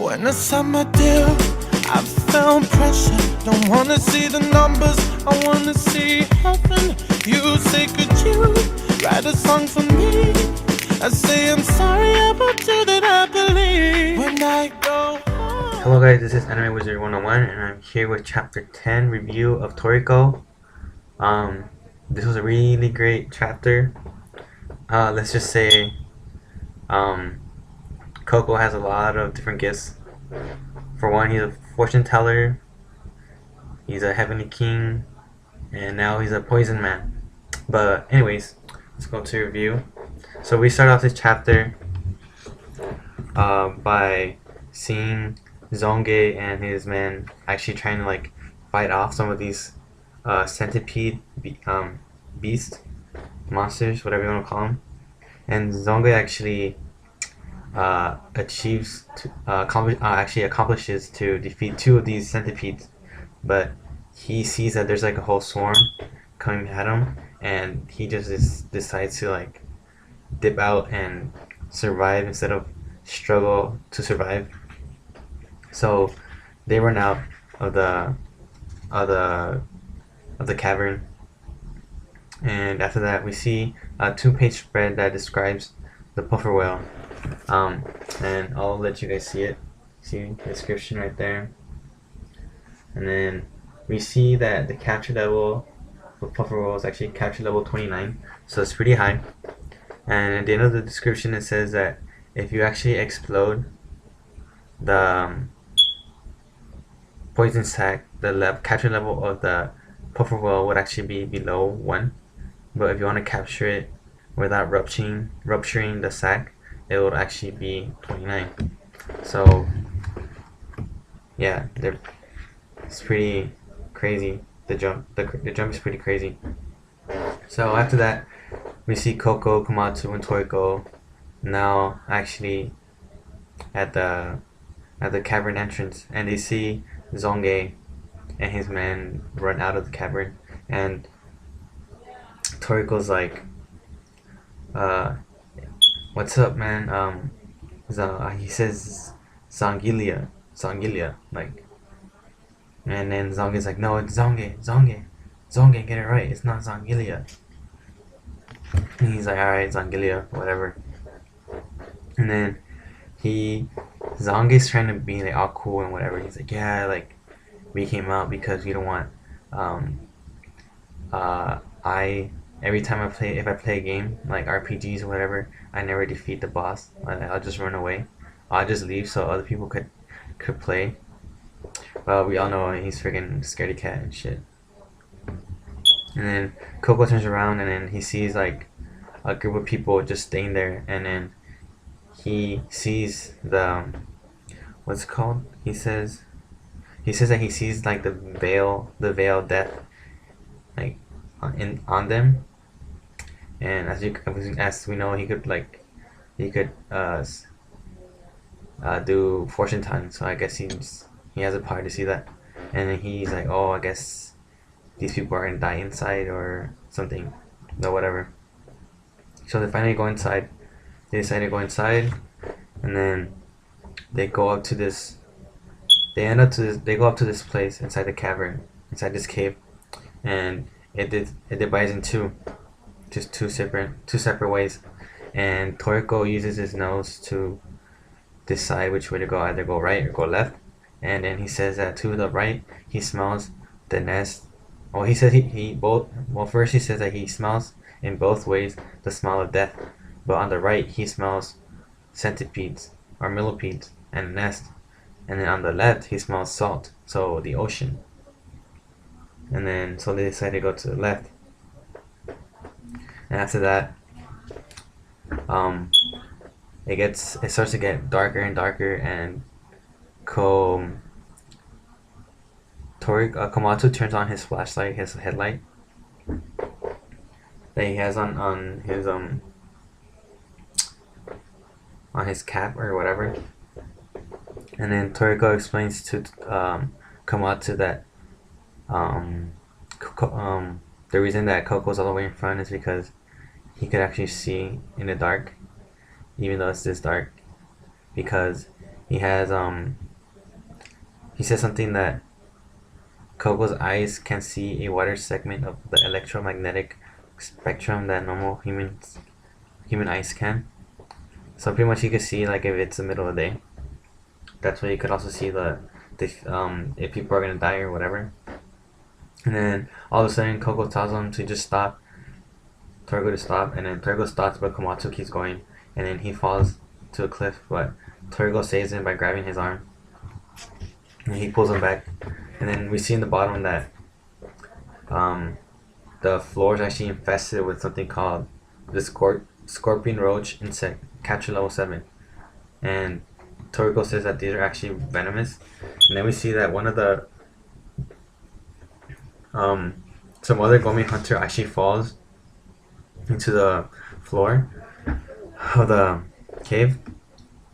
When the summer deal, I found pressure. Don't wanna see the numbers, I wanna see heaven. You say, could you write a song for me? I say, I'm sorry about you that I believe when I go home. Hello guys, this is Anime Wizard 101 and I'm here with chapter 10 review of Toriko. This was a really great chapter. Let's just say Coco has a lot of different gifts. For one, he's a fortune teller, he's a heavenly king, and now he's a poison man. But anyways, let's go to review. So we start off this chapter by seeing Zonge and his men actually trying to like fight off some of these centipede beast monsters, whatever you want to call them. And Zonge actually accomplishes to defeat two of these centipedes, but he sees that there's like a whole swarm coming at him, and he just decides to like dip out and survive instead of struggle to survive. So they run out of the cavern, and after that we see a 2-page spread that describes the puffer whale. And I'll let you guys see it. See the description right there. And then we see that the capture level for puffer whale is actually capture level 29, so it's pretty high. And at the end of the description it says that if you actually explode the poison sac, the capture level of the puffer whale would actually be below 1. But if you want to capture it without rupturing the sac, it would actually be 29. So yeah, it's pretty crazy. The jump is pretty crazy. So after that, we see Coco, Komatsu, and Toriko now actually at the cavern entrance, and they see Zonge and his men run out of the cavern, and Toriko's like, what's up, man? He says Zangilia, like, and then Zonge's like, no, it's Zonge, get it right, it's not Zangilia. And he's like, alright, Zangilia, whatever. And then Zonge's trying to be like all cool and whatever. He's like, yeah, like, we came out because we don't want, every time if I play a game, like RPGs or whatever, I never defeat the boss. I'll just run away. I'll just leave so other people could play. Well, we all know he's freaking scaredy cat and shit. And then Coco turns around and then he sees like a group of people just staying there, and then he sees the what's it called? He says that he sees like the veil of death like on them. And as we know, he could do fortune telling, so I guess he has a power to see that. And then he's like, oh, I guess these people are gonna die inside or something, no, whatever. So they finally go inside. They decide to go inside, and then they go up to this. They go up to this place inside the cavern, inside this cave, and it divides in two. Just two separate ways, and Toriko uses his nose to decide which way to go, either go right or go left. And then he says that to the right he smells the nest. Well, he says first he says that he smells in both ways the smell of death, but on the right he smells centipedes or millipedes and a nest, and then on the left he smells salt, so the ocean. And then so they decide to go to the left. And after that, it starts to get darker and darker, and Komatsu turns on his flashlight, his headlight that he has on his cap or whatever. And then Toriko explains to Komatsu that the reason that Coco's all the way in front is because he could actually see in the dark, even though it's this dark, because he has he says something that Coco's eyes can see a wider segment of the electromagnetic spectrum that normal human eyes can. So pretty much you can see like if it's the middle of the day. That's why you could also see the if people are gonna die or whatever. And then all of a sudden Coco tells him to just stop, Toriko to stop, and then Toriko stops but Komatsu keeps going, and then he falls to a cliff, but Toriko saves him by grabbing his arm. And he pulls him back. And then we see in the bottom that the floor is actually infested with something called the scorpion roach insect, capture level 7. And Toriko says that these are actually venomous. And then we see that one of the some other Gomi hunter actually falls into the floor of the cave,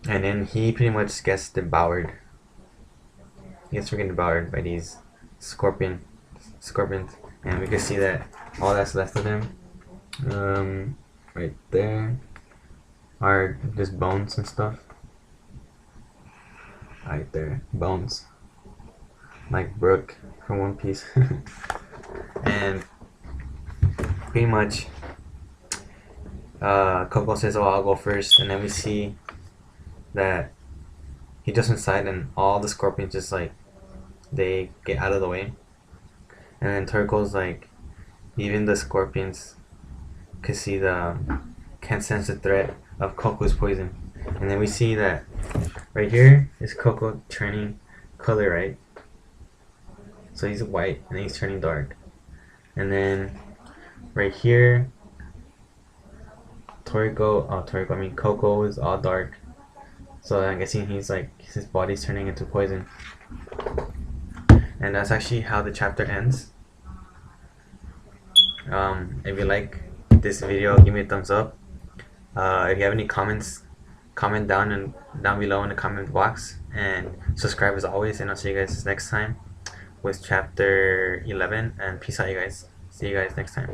and then he pretty much gets devoured. He gets freaking devoured by these scorpions, and we can see that all that's left of him, right there, are just bones and stuff. Right there, bones, like Brooke from One Piece, and pretty much, Coco says, "Oh, I'll go first," and then we see that he jumps inside, and all the scorpions just like they get out of the way, and then Toriko's like, even the scorpions can sense the threat of Coco's poison, and then we see that right here is Coco turning color, right? So he's white and he's turning dark, and then right here, Coco is all dark. So I'm guessing he's like his body's turning into poison, and that's actually how the chapter ends. If you like this video, give me a thumbs up. If you have any comments, comment down below in the comment box, and subscribe as always. And I'll see you guys next time with chapter 11. And peace out, you guys. See you guys next time.